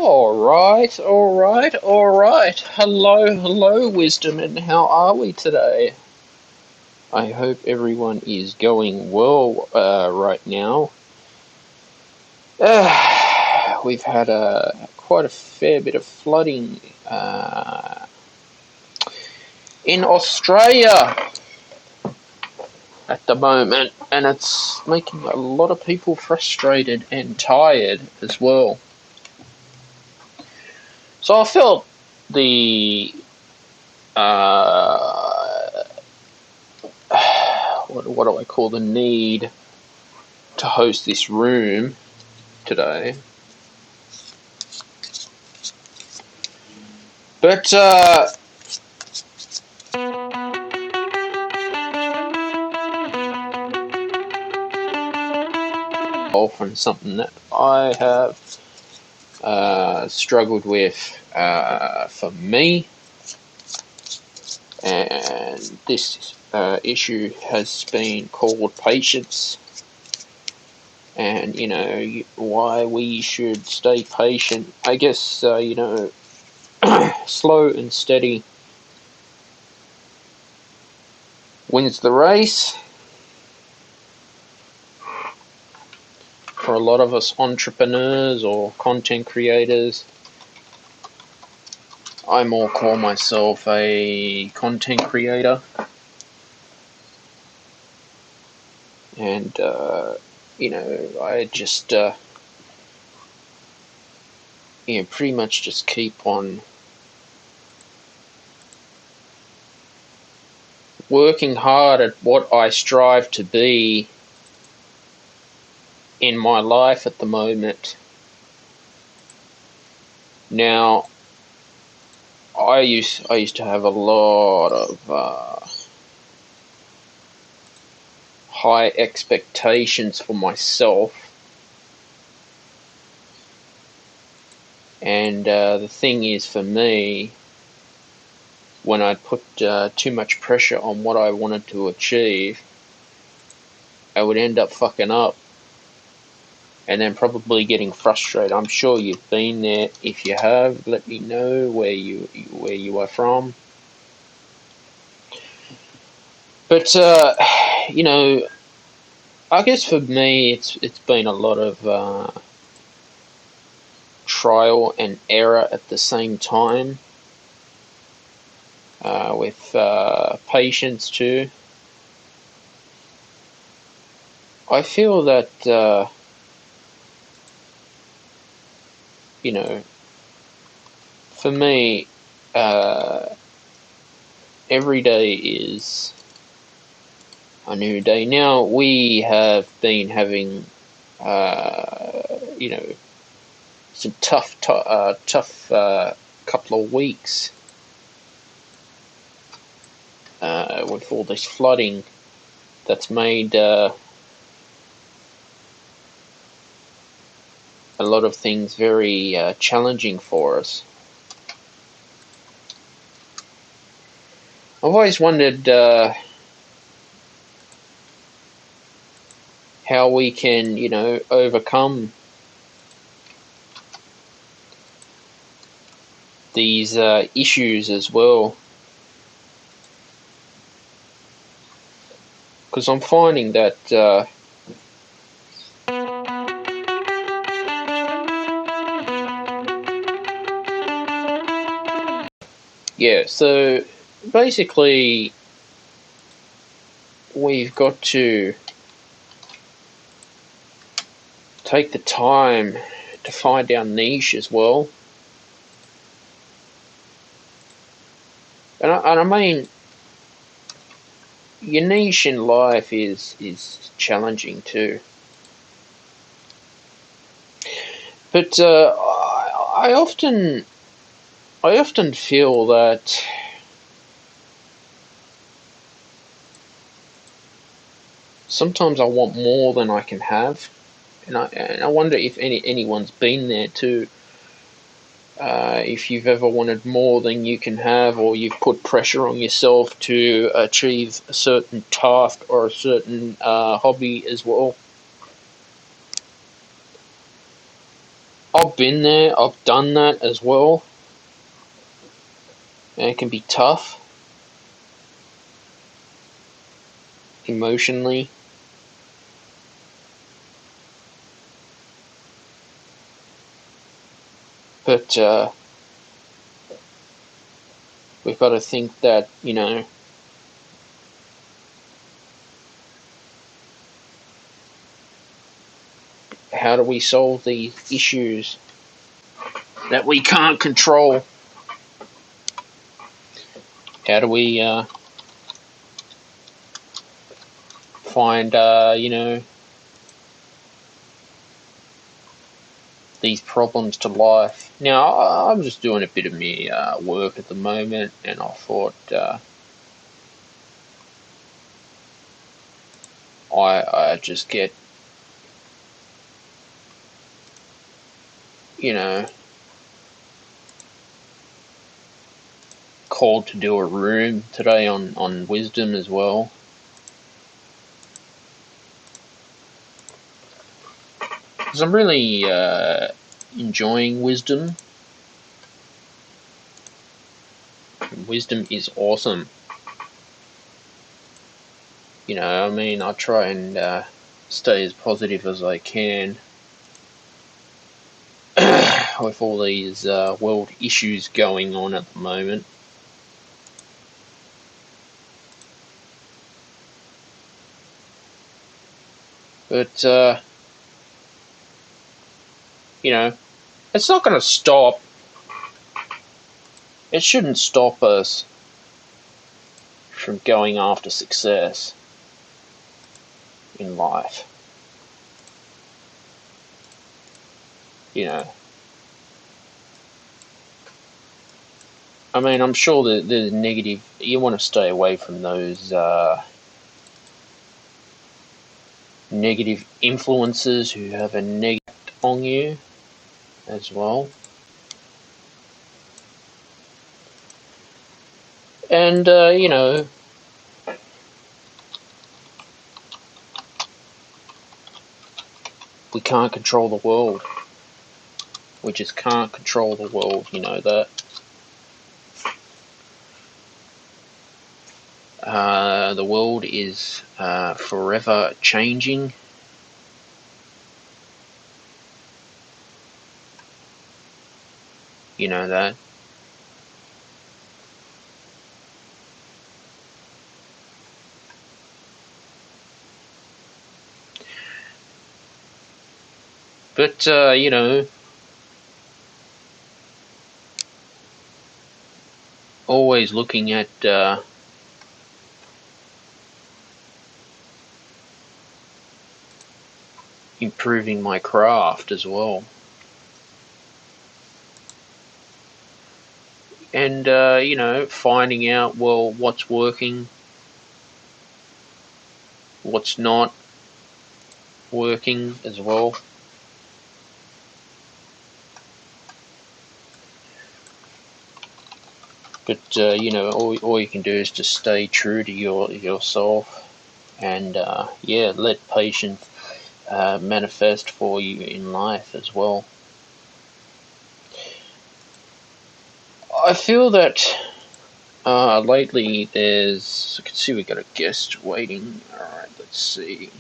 All right. Hello, wisdom, and how are we today? I hope everyone is going well right now. We've had quite a fair bit of flooding in Australia at the moment, and it's making a lot of people frustrated and tired as well. So I felt the what do I call the need to host this room today. But often something that I have struggled with for me, and this issue has been called patience. And why we should stay patient. I guess slow and steady wins the race. For a lot of us entrepreneurs or content creators, I more call myself a content creator. And, I just, pretty much just keep on working hard at what I strive to be in my life at the moment. Now, I used to have a lot of high expectations for myself, and the thing is, for me, when I put too much pressure on what I wanted to achieve, I would end up fucking up and then probably getting frustrated. I'm sure you've been there. If you have, let me know where you are from. But I guess for me, it's been a lot of trial and error at the same time, with patience too. I feel that for me, every day is a new day. Now, we have been having some tough couple of weeks with all this flooding that's made a lot of things very challenging for us. I've always wondered how we can, overcome these issues as well. Because I'm finding that so basically we've got to take the time to find our niche as well. And I mean, your niche in life is challenging too. But I often feel that sometimes I want more than I can have, and I wonder if anyone's been there too. If you've ever wanted more than you can have, or you've put pressure on yourself to achieve a certain task or a certain hobby as well. I've been there. I've done that as well. And it can be tough emotionally. But we've got to think that, you know, how do we solve these issues that we can't control? How do we find, you know, these problems to life? Now, I'm just doing a bit of me work at the moment, and I thought I just get, you know, called to do a room today on wisdom as well. Because I'm really enjoying wisdom. Wisdom is awesome. You know, I mean, I try and stay as positive as I can with all these world issues going on at the moment. But, you know, it's not going to stop. It shouldn't stop us from going after success in life. You know, I mean, I'm sure that there's negative. You want to stay away from those negative influences who have a negative on you as well. And, you know, we can't control the world. We just can't control the world, you know that. The world is forever changing. You know that. But, you know, always looking at improving my craft as well. And, you know, finding out, well, what's working, what's not working as well. But, you know, all you can do is just stay true to yourself and, yeah, let patience manifest for you in life as well. I feel that lately I can see we got a guest waiting. Alright, let's see.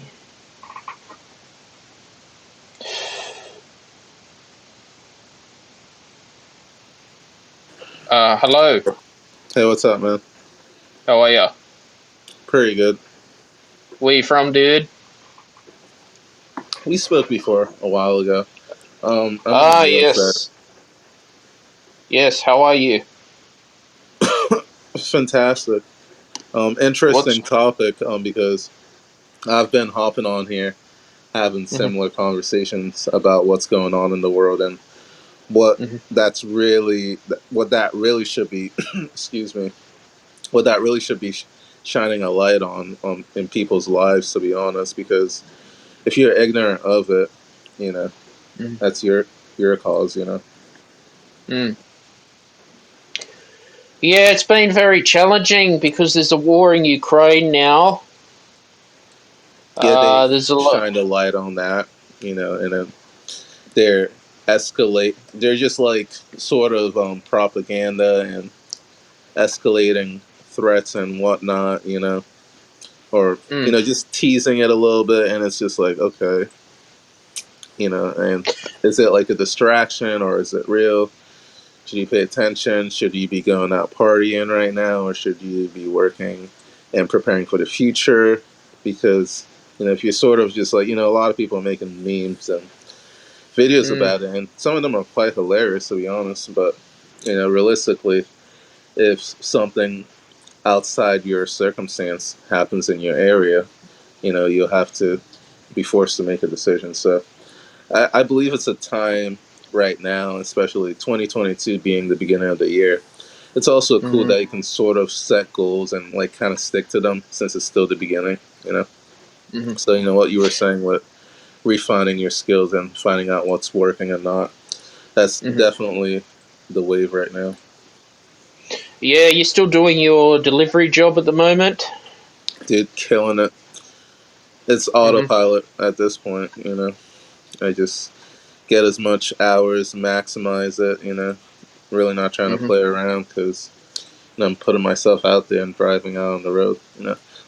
Hello. Hey, what's up, man? How are ya? Pretty good. Where you from, dude? We spoke before a while ago. I'm in the USA. Yes. Yes, how are you? Fantastic. What's... Interesting topic. Because I've been hopping on here, having Mhm, similar conversations about what's going on in the world and what mhm, what that really should be. excuse me. What that really should be shining a light on in people's lives. To be honest, because if you're ignorant of it, you know, mhm, that's your cause. You know. mm. Yeah, it's been very challenging because there's a war in Ukraine now. Yeah, they There's a lot. shined a light on that, you know, and then they're escalate. They're just like sort of propaganda and escalating threats and whatnot, or Mm. just teasing it a little bit, and it's just like, okay, and is it like a distraction or is it real? Should you pay attention? Should you be going out partying right now, or should you be working and preparing for the future? Because if you're sort of just like, a lot of people are making memes and videos Mm. about it, and some of them are quite hilarious, to be honest. But realistically, if something outside your circumstance happens in your area, you'll have to be forced to make a decision. So I believe it's a time right now, especially 2022 being the beginning of the year. It's also cool Mm-hmm. that you can sort of set goals and like kind of stick to them since it's still the beginning, Mm-hmm. So what you were saying with refining your skills and finding out what's working and not. That's Mm-hmm. definitely the wave right now. Yeah, you're still doing your delivery job at the moment. Dude, killing it. It's Mm-hmm. autopilot at this point. I just get as much hours, maximize it. Really not trying to Mm-hmm. play around because I'm putting myself out there and driving out on the road.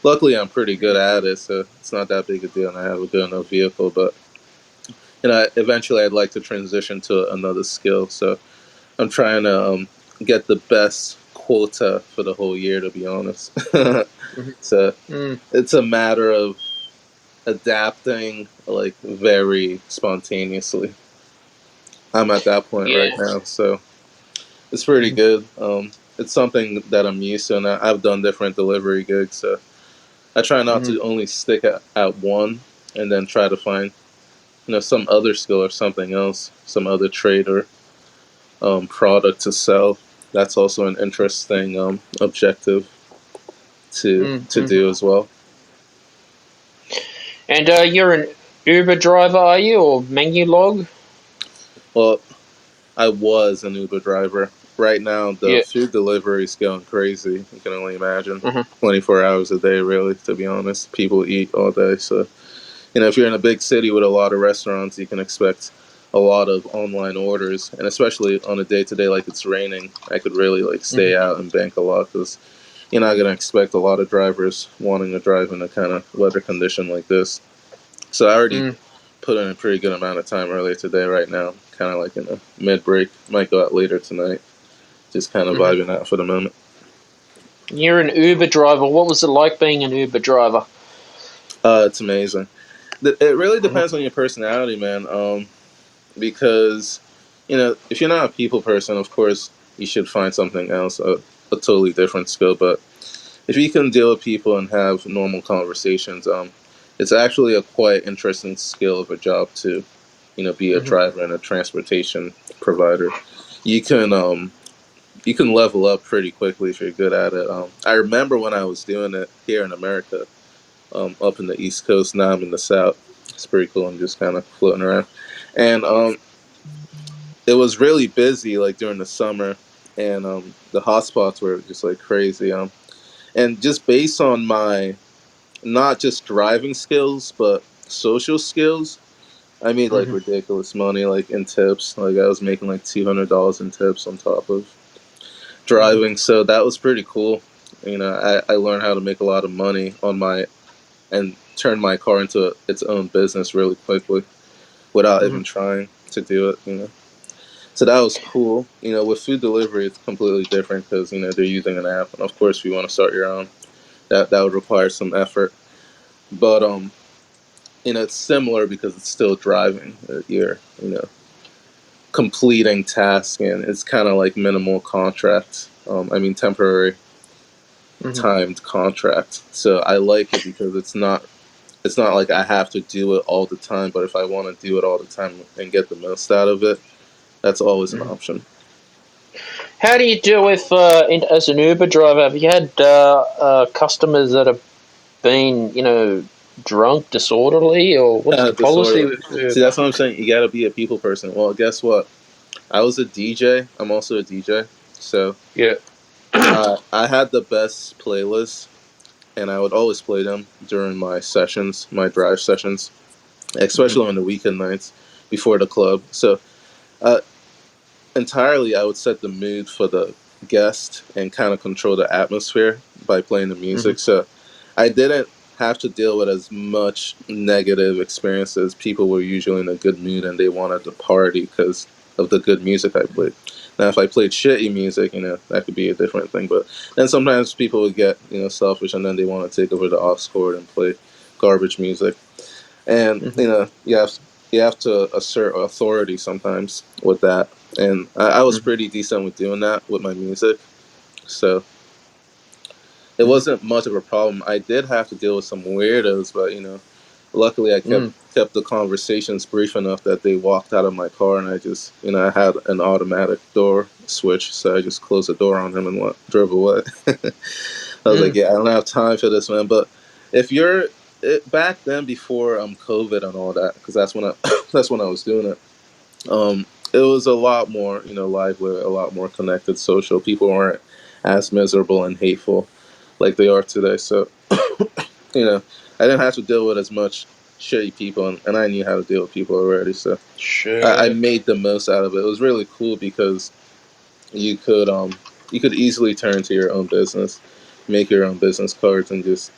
Luckily, I'm pretty good at it, so it's not that big a deal, and I have a good enough vehicle. But eventually, I'd like to transition to another skill. So I'm trying to get the best quota for the whole year, to be honest. So Mm. it's a matter of adapting, like very spontaneously. I'm at that point right Yeah. now, so it's pretty Mm-hmm. good. It's something that I'm used to, and I've done different delivery gigs, so I try not Mm-hmm. to only stick at one, and then try to find some other skill or something else, some other trade or product to sell. That's also an interesting objective to Mm-hmm. do as well. And you're an Uber driver, are you, or Menulog? Well, I was an Uber driver. Right now, the Yeah. food delivery is going crazy. You can only imagine. Uh-huh. 24 hours a day, really, to be honest. People eat all day. So, if you're in a big city with a lot of restaurants, you can expect a lot of online orders. And especially on a day to day, like it's raining, I could really like Mm-hmm. stay out and bank a lot because you're not going to expect a lot of drivers wanting to drive in a kind of weather condition like this. So I already Mm. put in a pretty good amount of time earlier today. Right now, kind of like in a mid break. Might go out later tonight. Just kind of Mm-hmm. vibing out for the moment. You're an Uber driver. What was it like being an Uber driver? It's amazing. It really Uh-huh. depends on your personality, man. Because if you're not a people person, of course you should find something else, a totally different skill. But if you can deal with people and have normal conversations, it's actually a quite interesting skill of a job to be a Mm-hmm. driver and a transportation provider. You can you can level up pretty quickly if you're good at it. I remember when I was doing it here in America, up in the East Coast. Now I'm in the South. It's pretty cool. I'm just kind of floating around, and it was really busy like during the summer, and the hotspots were just like crazy. And just based on my not just driving skills but social skills, I made like Mm-hmm. ridiculous money like in tips. Like I was making like $200 in tips on top of Mm-hmm. driving, so that was pretty cool. I learned how to make a lot of money on my and turn my car into its own business really quickly without Mm-hmm. even trying to do it. So that was cool. With food delivery, it's completely different because they're using an app, and of course, if you want to start your own, that would require some effort. But it's similar because it's still driving. You're completing tasks, and it's kind of like minimal contract. I mean temporary Mm-hmm. timed contract. So I like it because it's not like I have to do it all the time, but if I want to do it all the time and get the most out of it, that's always an Mm-hmm. option. How do you deal with, as an Uber driver? Have you had customers that have been, drunk, disorderly, or what's the policy Disorderly. with See, Uber? that's what I'm saying. You got to be a people person. Well, guess what? I was a DJ. I'm also a DJ. So Yeah. I had the best playlists, and I would always play them during my sessions, my drive sessions, Mm-hmm. especially on the weekend nights before the club. So Uh, entirely, I would set the mood for the guest and kind of control the atmosphere by playing the Mhm. music. So I didn't have to deal with as much negative experiences. People were usually in a good mood and they wanted to party because of the good music I played. Now, if I played shitty music, that could be a different thing. But then sometimes people would get, selfish and then they want to take over the aux chord and play garbage music. And Mhm. you have to assert authority sometimes with that. And I was Mhm. pretty decent with doing that with my music, so it Mhm. wasn't much of a problem. I did have to deal with some weirdos, but luckily I kept Mm. kept the conversations brief enough that they walked out of my car, and I just I had an automatic door switch, so I just closed the door on him and drove away. I was like, Mm. yeah, I don't have time for this, man. But if you're back then, before COVID and all that, because that's when I that's when I was doing it. It was a lot more, lively, a lot more connected, social. People weren't as miserable and hateful like they are today. So, I didn't have to deal with as much shitty people, and I knew how to deal with people already. So I Sure. made the most out of it. It was really cool because you could you could easily turn to your own business, make your own business cards, and just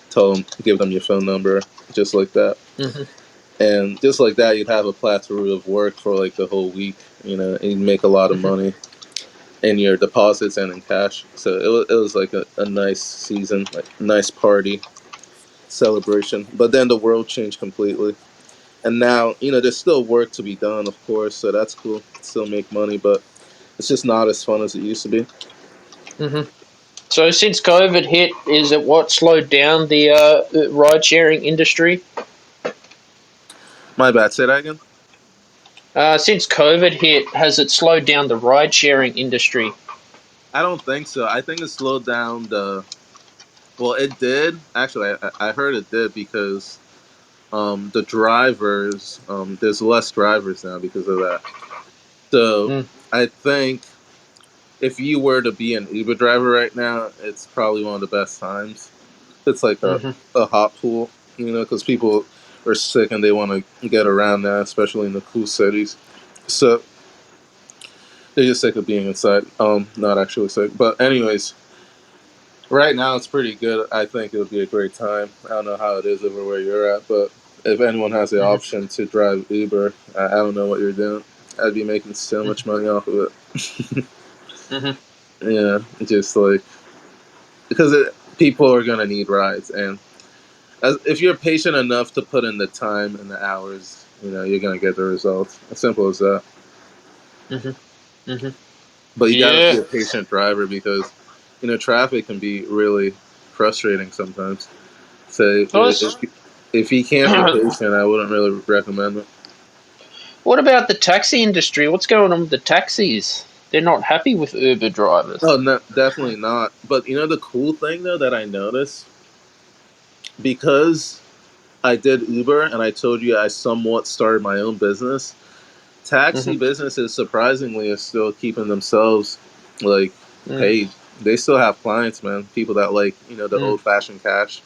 give them your phone number, just like that. Mhm. And just like that, you'd have a plethora of work for like the whole week, and you'd make a lot of Mhm. money in your deposits and in cash. So it was like a nice season, like nice party celebration. But then the world changed completely. And now, there's still work to be done, of course, so that's cool. Still make money, but it's just not as fun as it used to be. Mhm. So since COVID hit, is it what slowed down the ride sharing industry? My bad, say that again? Since COVID hit, has it slowed down the ride sharing industry? I don't think so. I think it slowed down well, it did. Actually, I heard it did because the drivers, there's less drivers now because of that. So Mm. I think if you were to be an Uber driver right now, it's probably one of the best times. It's like Mhm. a hot pool, because people are sick and they want to get around now, especially in the cool cities. So they're just sick of being inside. Not actually sick, but anyways, right now it's pretty good. I think it would be a great time. I don't know how it is over where you're at, but if anyone has the Mhm. option to drive Uber, I don't know what you're doing. I'd be making so much money off of it. Mhm. Yeah, just like because people are gonna need rides, and if you're patient enough to put in the time and the hours, you're gonna get the results. As simple as that. Mhm. Mhm. But you gotta be Yeah. a patient driver because traffic can be really frustrating sometimes. So I if you can't be patient, I wouldn't really recommend it. What about the taxi industry? What's going on with the taxis? They're not happy with Uber drivers. Oh, no, definitely not. But the cool thing though that I noticed, because I did Uber and I told you I somewhat started my own business. Taxi Mhm. businesses surprisingly are still keeping themselves like Mm. paid. They still have clients, man. People that like the Mm. old fashioned cash.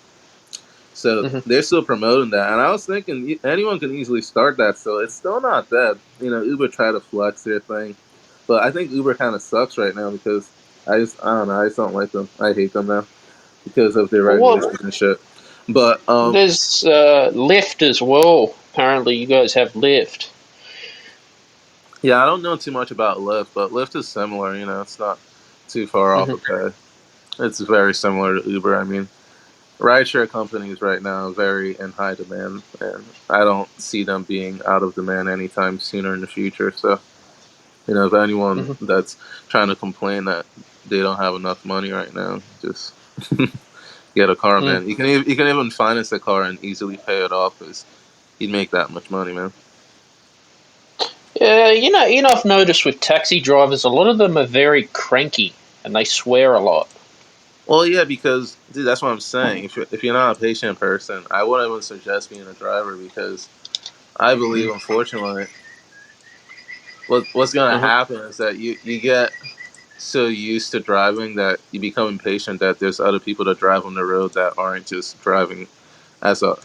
So Mhm. they're still promoting that, and I was thinking anyone can easily start that. So it's still not dead. Uber tried to flex their thing, but I think Uber kind of sucks right now because I don't know. I just don't like them. I hate them now because of their Well, regulations and shit. But there's Lyft as well. Apparently, you guys have Lyft. yeah, I don't know too much about Lyft, but Lyft is similar. It's not too far off Mhm. of pay. It's very similar to Uber. I mean, rideshare companies right now are very in high demand, and I don't see them being out of demand anytime sooner in the future. So, if anyone Mhm. that's trying to complain that they don't have enough money right now, just get a car, Mm. man. You can even finance a car and easily pay it off because you'd make that much money, man. Yeah, I've noticed with taxi drivers, a lot of them are very cranky and they swear a lot. Well, yeah, because dude, that's what I'm saying. If you're not a patient person, I wouldn't even suggest being a driver because I believe, Mm. unfortunately, what's gonna Mhm. happen is that you get so used to driving that you become impatient that there's other people that drive on the road that aren't just driving as a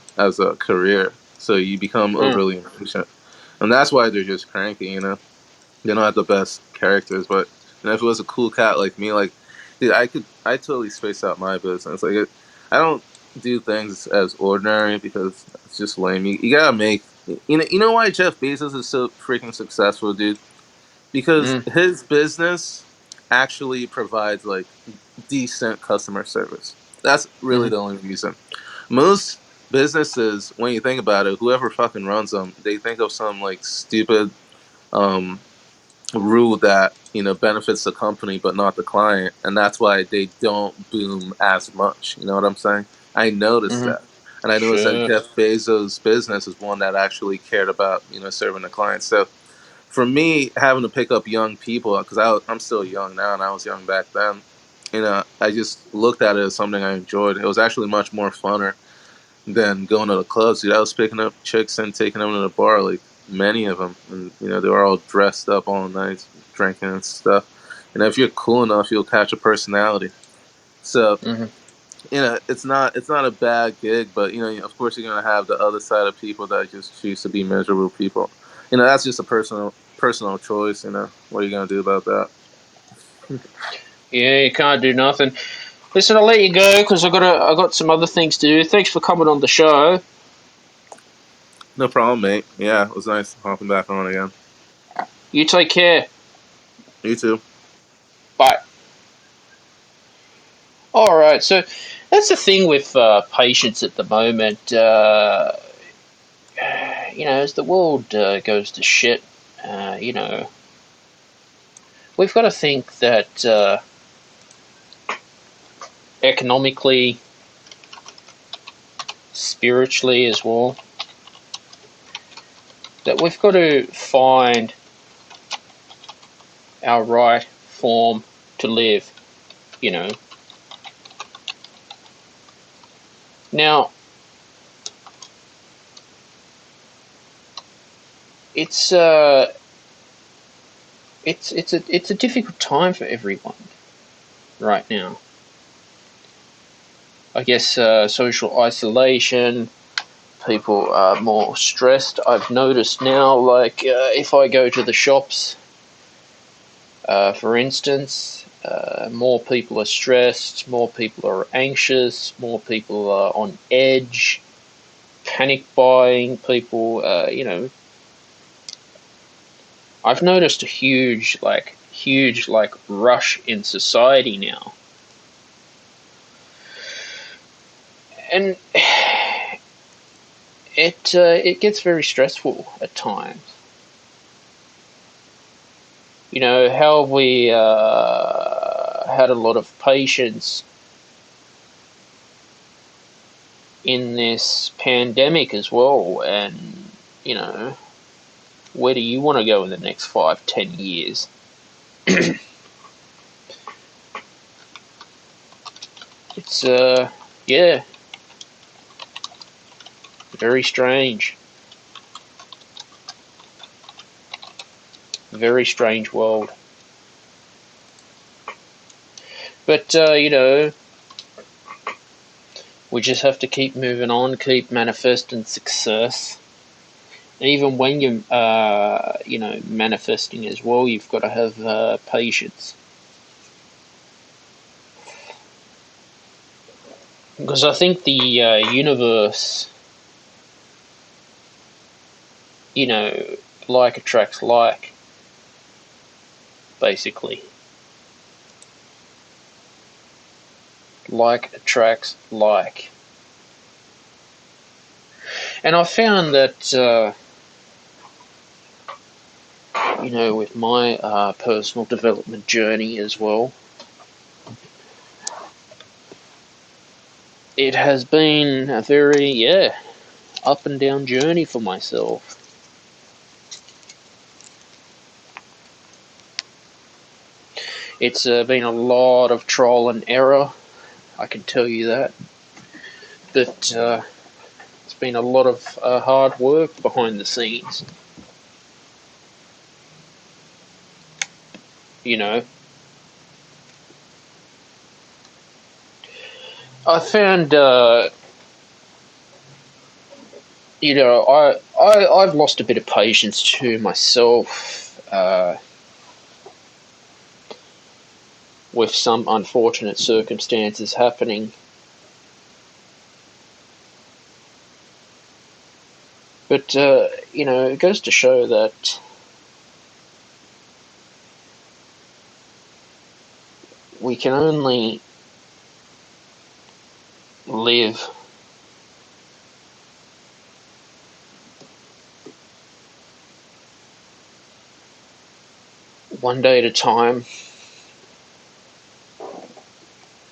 career. So you become Mm. overly impatient, and that's why they're just cranky. They don't have the best characters, but if it was a cool cat like me, like, dude, I totally space out my business. Like, I don't do things as ordinary because it's just lame. You gotta make, you know why Jeff Bezos is so freaking successful, dude? Because Mm, his business actually provides like decent customer service. That's really mm, the only reason. Most businesses, when you think about it, whoever fucking runs them, they think of some like stupid um rule that benefits the company but not the client, and that's why they don't boom as much. You know what I'm saying? I noticed mm. that, and I noticed that Sure. Jeff Bezos' business is one that actually cared about serving the client. So for me, having to pick up young people, because I'm still young now and I was young back then, I just looked at it as something I enjoyed. It was actually much more funner than going to the clubs. Dude, I was picking up chicks and taking them to the bar, like many of them, and they were all dressed up all night, drinking and stuff. And if you're cool enough, you'll catch a personality. So Mm. it's not a bad gig, but of course you're gonna have the other side of people that just choose to be miserable people. That's just a personal choice. What are you gonna do about that? Yeah, you can't do nothing. Listen, I'll let you go because I got some other things to do. Thanks for coming on the show. No problem, mate. Yeah, it was nice hopping back on again. You take care. You too. Bye. All right, so that's the thing with patients at the moment. As the world goes to shit, we've got to think that economically, spiritually as well, that we've got to find our right form to live. You know, now it's it's a difficult time for everyone right now. I guess social isolation, people are more stressed. I've noticed now, like if I go to the shops, for instance, more people are stressed, more people are anxious, more people are on edge, panic buying. People, I've noticed a huge like rush in society now, and it gets very stressful at times. How have we had a lot of patience in this pandemic as well, and you know, where do you want to go in the next 5, 10 years? It's yeah, very strange, very strange world. But we just have to keep moving on, keep manifesting success. And even when you're manifesting as well, you've got to have patience, because I think the universe, you know, like attracts like, basically. Like attracts like. And I found that, with my personal development journey as well, it has been a very, up and down journey for myself. It's been a lot of trial and error, I can tell you that. But it's been a lot of hard work behind the scenes. You know, I found, I've lost a bit of patience to myself. with some unfortunate circumstances happening. But, it goes to show that we can only live one day at a time.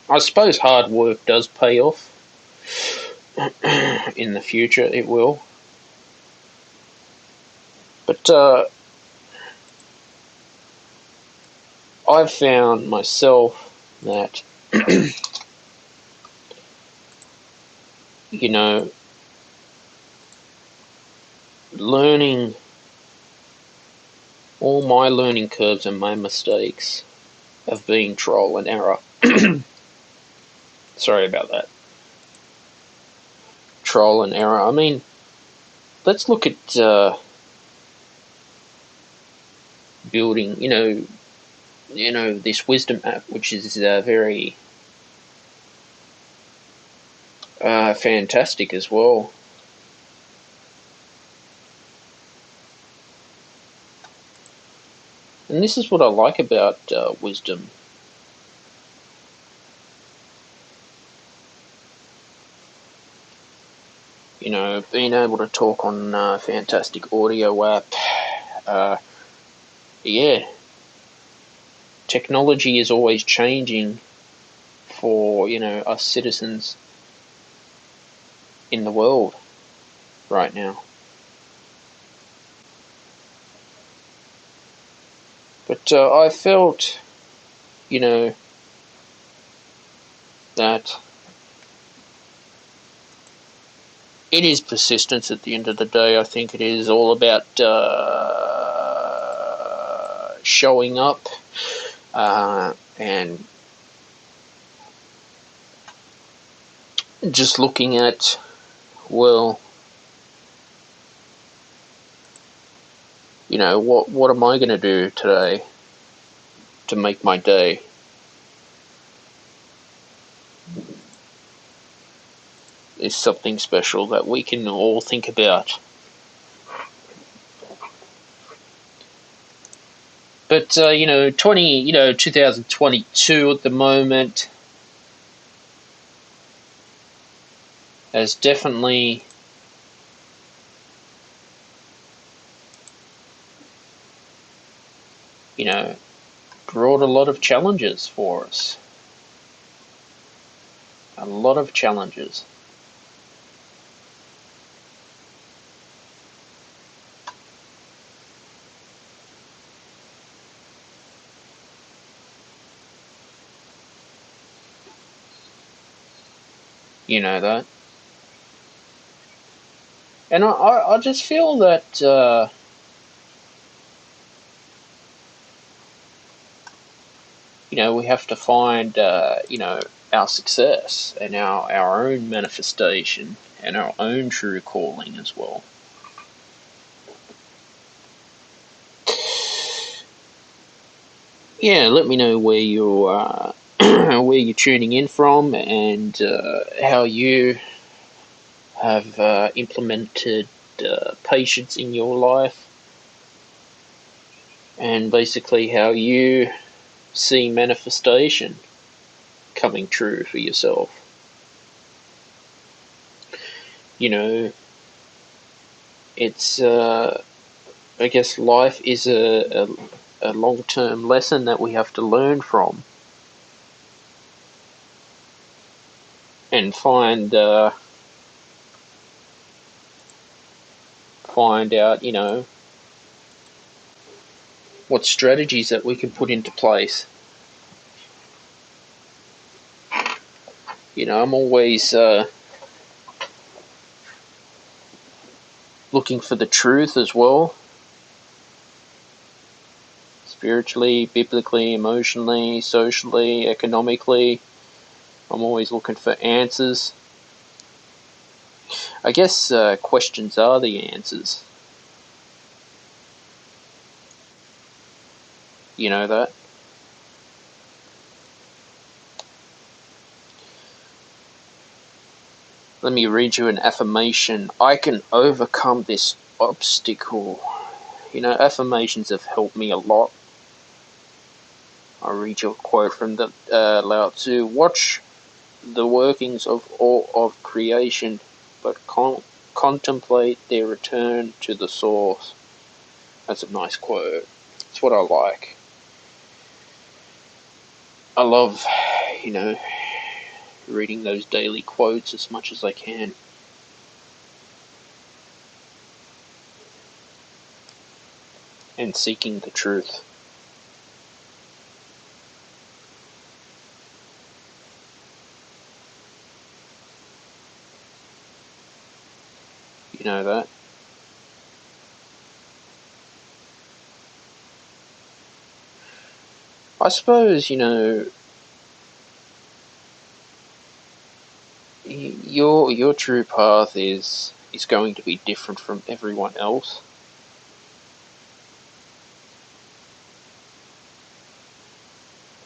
I suppose hard work does pay off. In the future, it will. But I've found myself that, learning, all my learning curves and my mistakes have been trial and error. Sorry about that. Trial and error. I mean, let's look at building, this wisdom app, which is very fantastic as well. And this is what I like about wisdom. Being able to talk on fantastic audio app. Yeah. Technology is always changing for, us citizens in the world right now. But I felt, that it is persistence at the end of the day. I think it is all about showing up and just looking at, well, what am I going to do today to make my day? Is something special that we can all think about. But 2022 at the moment has definitely brought a lot of challenges for us. A lot of challenges. You know that. And I just feel that we have to find our success and our own manifestation and our own true calling as well. Yeah, let me know where you where you're tuning in from and how you have implemented patience in your life, and basically how you see manifestation coming true for yourself. It's I guess life is a long-term lesson that we have to learn from and find out, what strategies that we can put into place. I'm always looking for the truth as well. Spiritually, biblically, emotionally, socially, economically. I'm always looking for answers. I guess questions are the answers. You know that? Let me read you an affirmation. I can overcome this obstacle. You know, affirmations have helped me a lot. I'll read you a quote from the Lao Tzu. Watch the workings of all of creation, but contemplate their return to the source. That's a nice quote. It's what I like. I love, you know, reading those daily quotes as much as I can. And seeking the truth. You know that? I suppose, you know, your true path is going to be different from everyone else.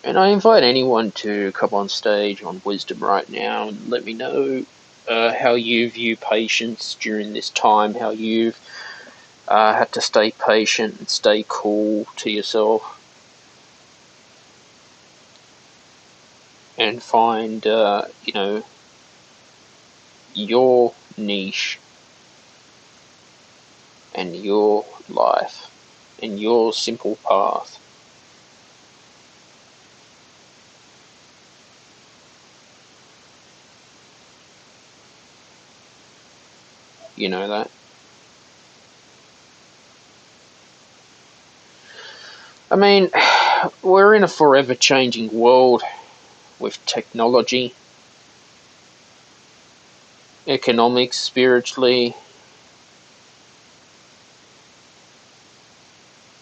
And I invite anyone to come on stage on Wisdom right now and let me know how you view patience during this time, how you've had to stay patient and stay cool to yourself. And find, you know, your niche and your life and your simple path. You know that? I mean, we're in a forever changing world with technology, economics, spiritually.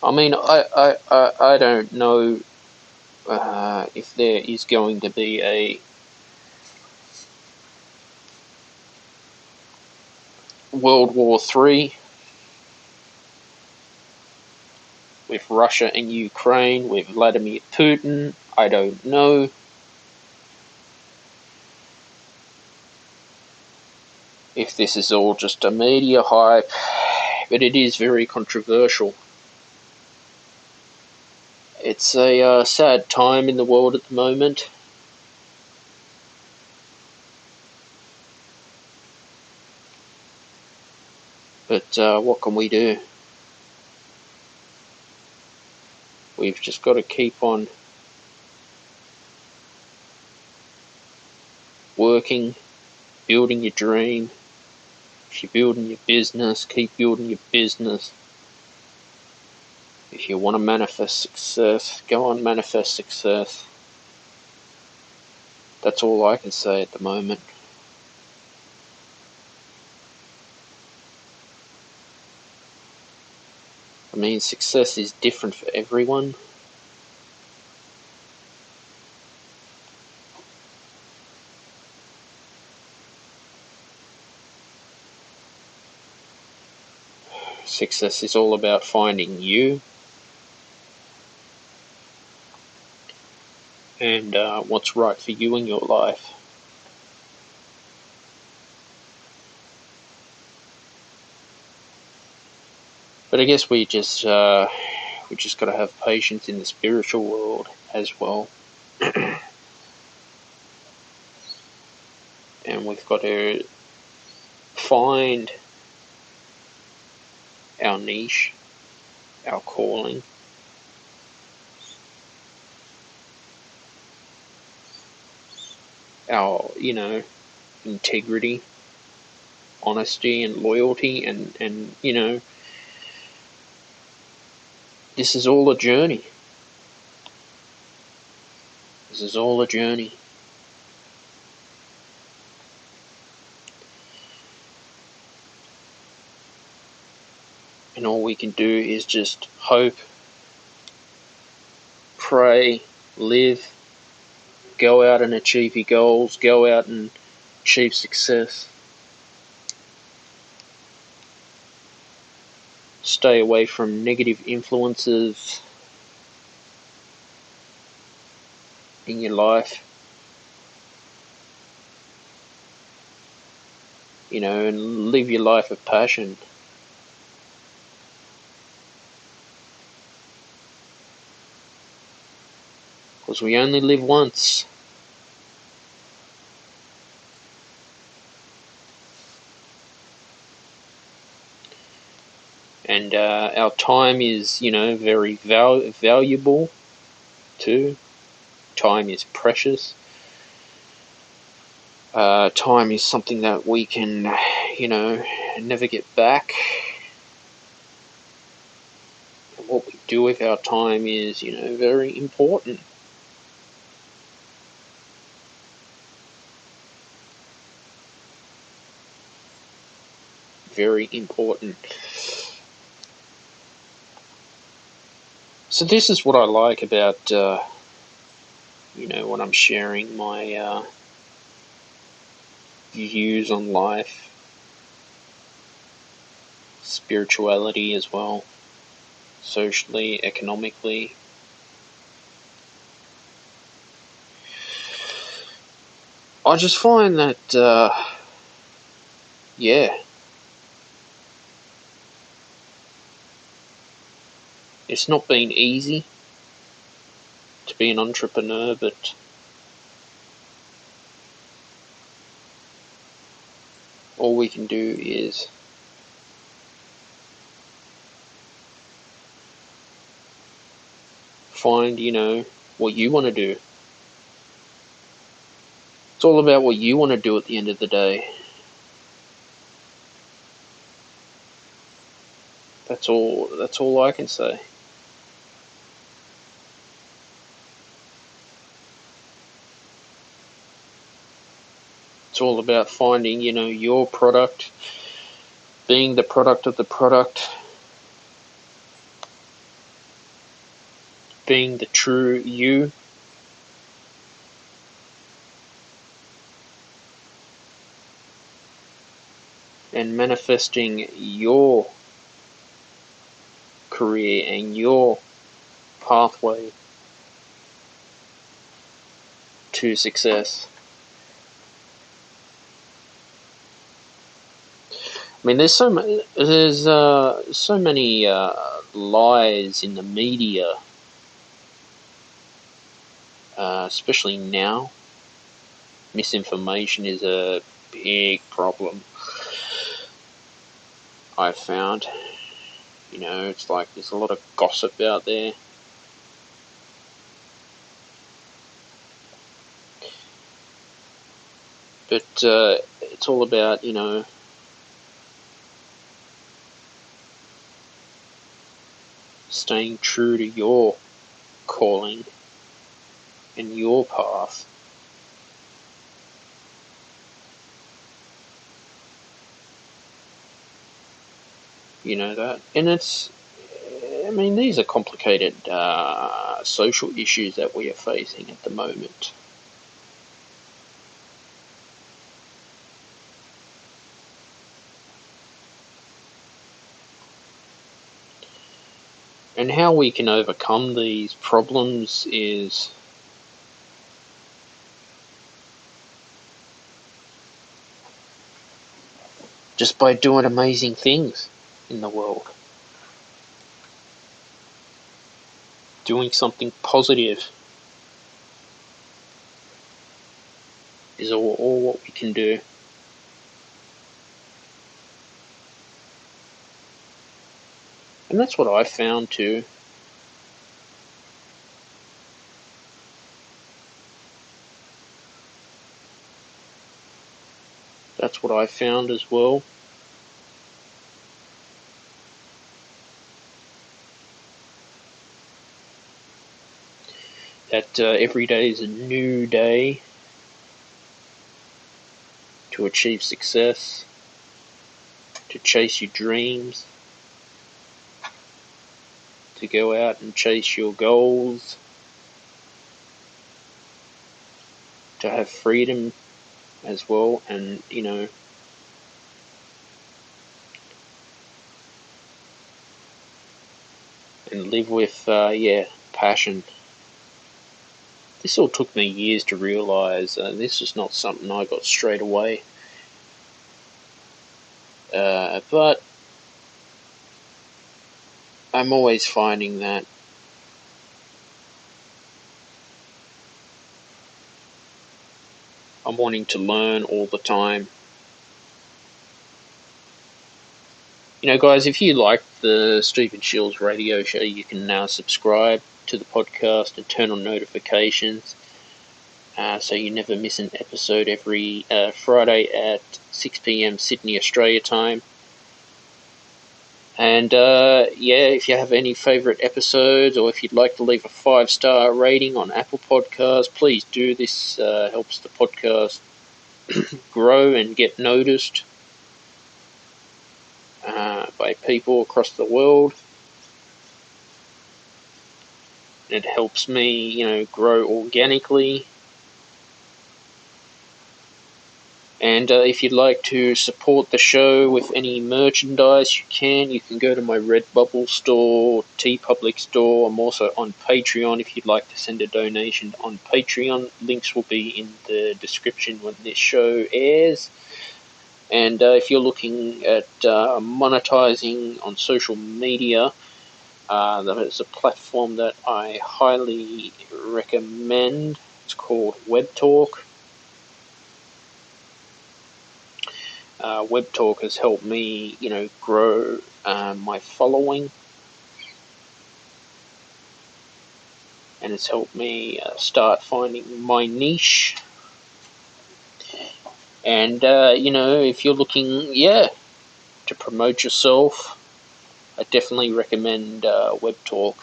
I mean, I don't know if there is going to be a World War III with Russia and Ukraine, with Vladimir Putin. I don't know. If this is all just a media hype, but it is very controversial. It's a sad time in the world at the moment. But what can we do? We've just got to keep on working, building your dream. If you're building your business, keep building your business. If you want to manifest success, go on, manifest success. That's all I can say at the moment. I mean, success is different for everyone. Success is all about finding you and what's right for you in your life. But I guess we just got to have patience in the spiritual world as well. And we've got to find our niche, our calling, our, you know, integrity, honesty and loyalty, and you know, this is all a journey. This is all a journey. And all we can do is just hope, pray, live, go out and achieve your goals, go out and achieve success. Stay away from negative influences in your life. and live your life of passion. Because we only live once. And our time is, very valuable too. Time is precious. Time is something that we can, never get back. And what we do with our time is, very important. Very important. So this is what I like about, when I'm sharing my views on life, spirituality as well, socially, economically. I just find that, it's not been easy to be an entrepreneur, but all we can do is find, what you want to do. It's all about what you want to do at the end of the day. That's all I can say. It's all about finding, your product, being the product of the product, being the true you. And manifesting your career and your pathway to success. I mean, there's so many lies in the media, especially now. Misinformation is a big problem, I've found. It's like there's a lot of gossip out there. But it's all about, staying true to your calling and your path. You know that? And these are complicated social issues that we are facing at the moment. And how we can overcome these problems is just by doing amazing things in the world. Doing something positive is all what we can do. And that's what I found too. That's what I found as well. That every day is a new day to achieve success, to chase your dreams, to go out and chase your goals, to have freedom as well, and and live with passion. This all took me years to realise. This is not something I got straight away. But I'm always finding that I'm wanting to learn all the time. You know, guys, if you like the Stephen Shields radio show, you can now subscribe to the podcast and turn on notifications so you never miss an episode every Friday at 6 p.m. Sydney, Australia time. And if you have any favourite episodes, or if you'd like to leave a 5-star rating on Apple Podcasts, please do. This helps the podcast grow and get noticed by people across the world. It helps me, grow organically. And if you'd like to support the show with any merchandise, you can. You can go to my Redbubble store, TeePublic store. I'm also on Patreon if you'd like to send a donation on Patreon. Links will be in the description when this show airs. And if you're looking at monetizing on social media, that is a platform that I highly recommend. It's called Webtalk. Webtalk has helped me, grow my following, and it's helped me start finding my niche. And if you're looking, to promote yourself, I definitely recommend Webtalk.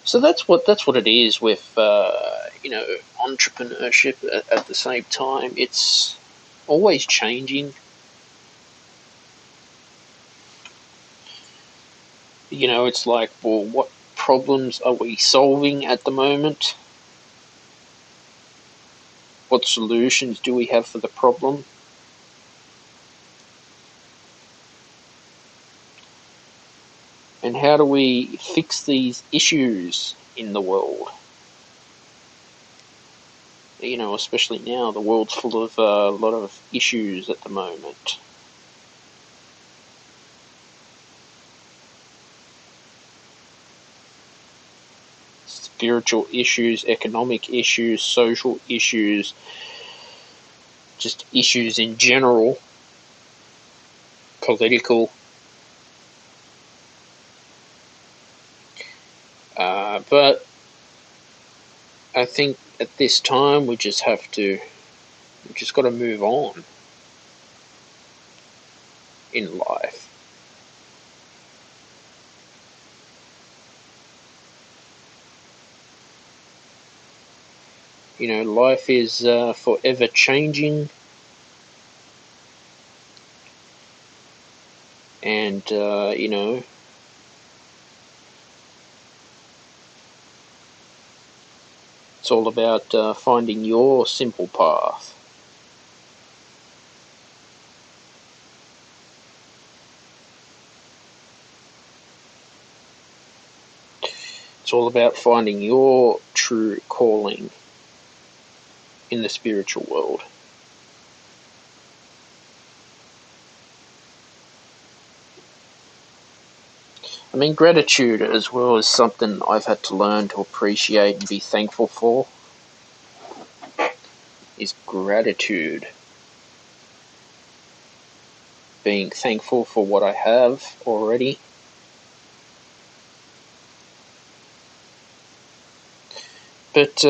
So that's what it is with entrepreneurship. At the same time, it's always changing. It's like, well, what problems are we solving at the moment? What solutions do we have for the problem? And how do we fix these issues in the world? Especially now, the world's full of a lot of issues at the moment. Spiritual issues, economic issues, social issues, just issues in general, political. But I think at this time we just got to move on in life. Life is forever changing, and it's all about finding your simple path. It's all about finding your true calling in the spiritual world. I mean, gratitude as well is something I've had to learn to appreciate and be thankful for. Is gratitude. Being thankful for what I have already. But,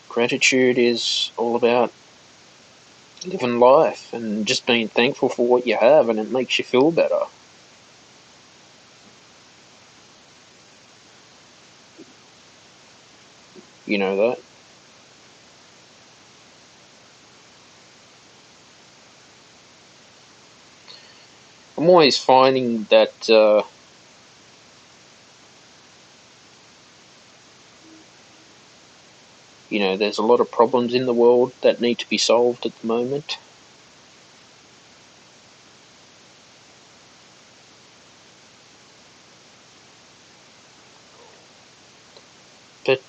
gratitude is all about living life and just being thankful for what you have, and it makes you feel better. You know that? I'm always finding that there's a lot of problems in the world that need to be solved at the moment.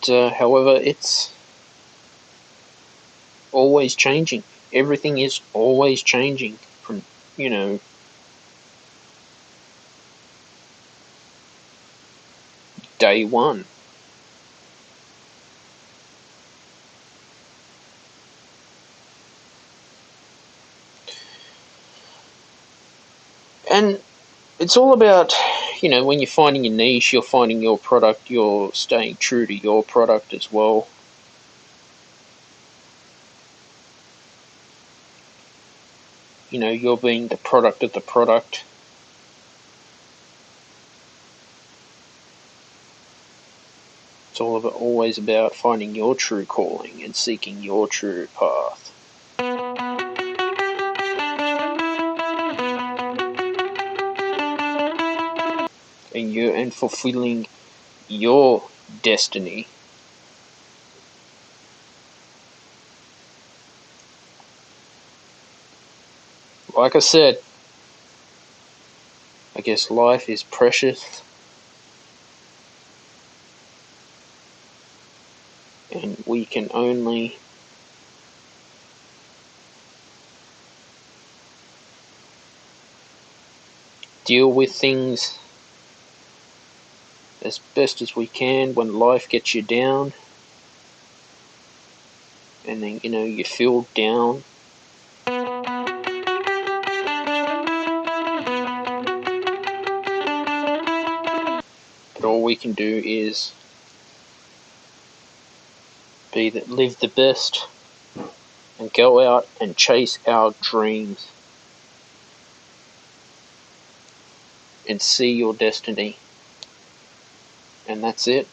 however, it's always changing. Everything is always changing from, day one. And it's all about, when you're finding your niche, you're finding your product, you're staying true to your product as well. You're being the product of the product. It's always about finding your true calling and seeking your true path. And fulfilling your destiny. Like I said, I guess life is precious, and we can only deal with things as best as we can when life gets you down, and then you feel down. But all we can do is live the best and go out and chase our dreams and see your destiny. And that's it.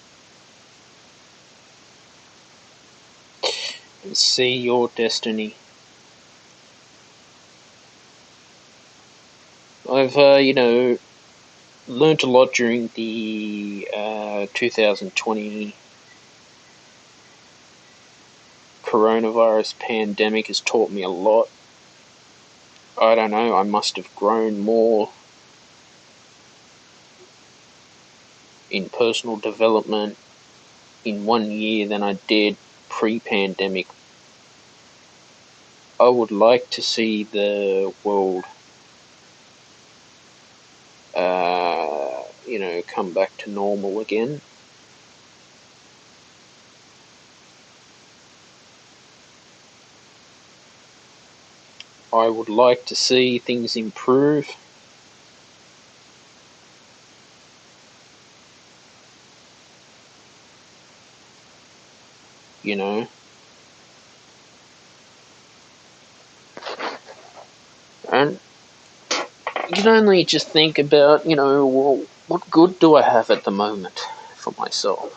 And see your destiny. I've, learned a lot during the 2020 coronavirus pandemic. Has taught me a lot. I don't know, I must have grown more in personal development in 1 year than I did pre-pandemic. I would like to see the world come back to normal again. I would like to see things improve. And you can only just think about, well, what good do I have at the moment for myself?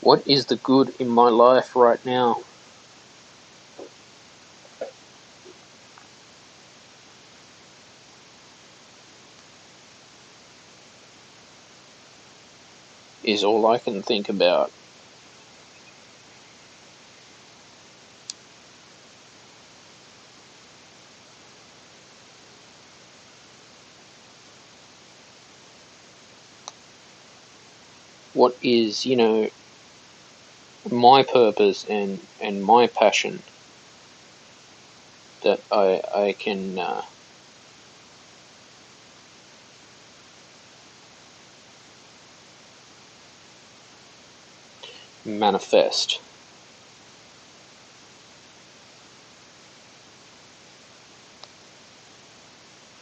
What is the good in my life right now? Is all I can think about. What is, my purpose and my passion that I can manifest.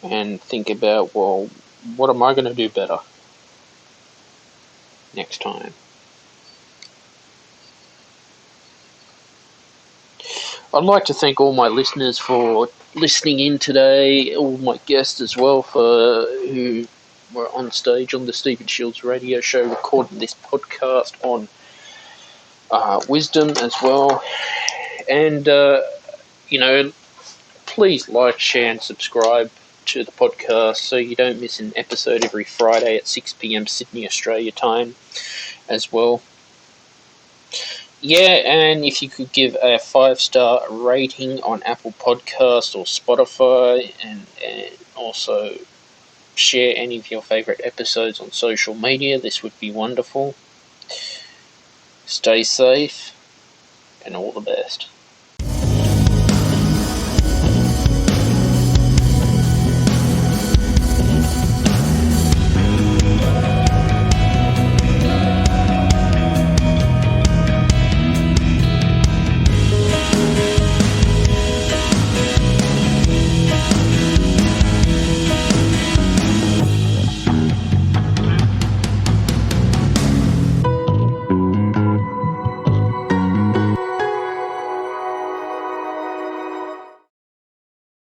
And think about, well, what am I going to do better next time? I'd like to thank all my listeners for listening in today, all my guests as well who were on stage on the Stephen Shields radio show recording this podcast on wisdom as well. And, please like, share and subscribe to the podcast so you don't miss an episode every Friday at 6 p.m. Sydney, Australia time as well. Yeah, and if you could give a 5-star rating on Apple Podcasts or Spotify, and also share any of your favourite episodes on social media. This would be wonderful. Stay safe, and all the best.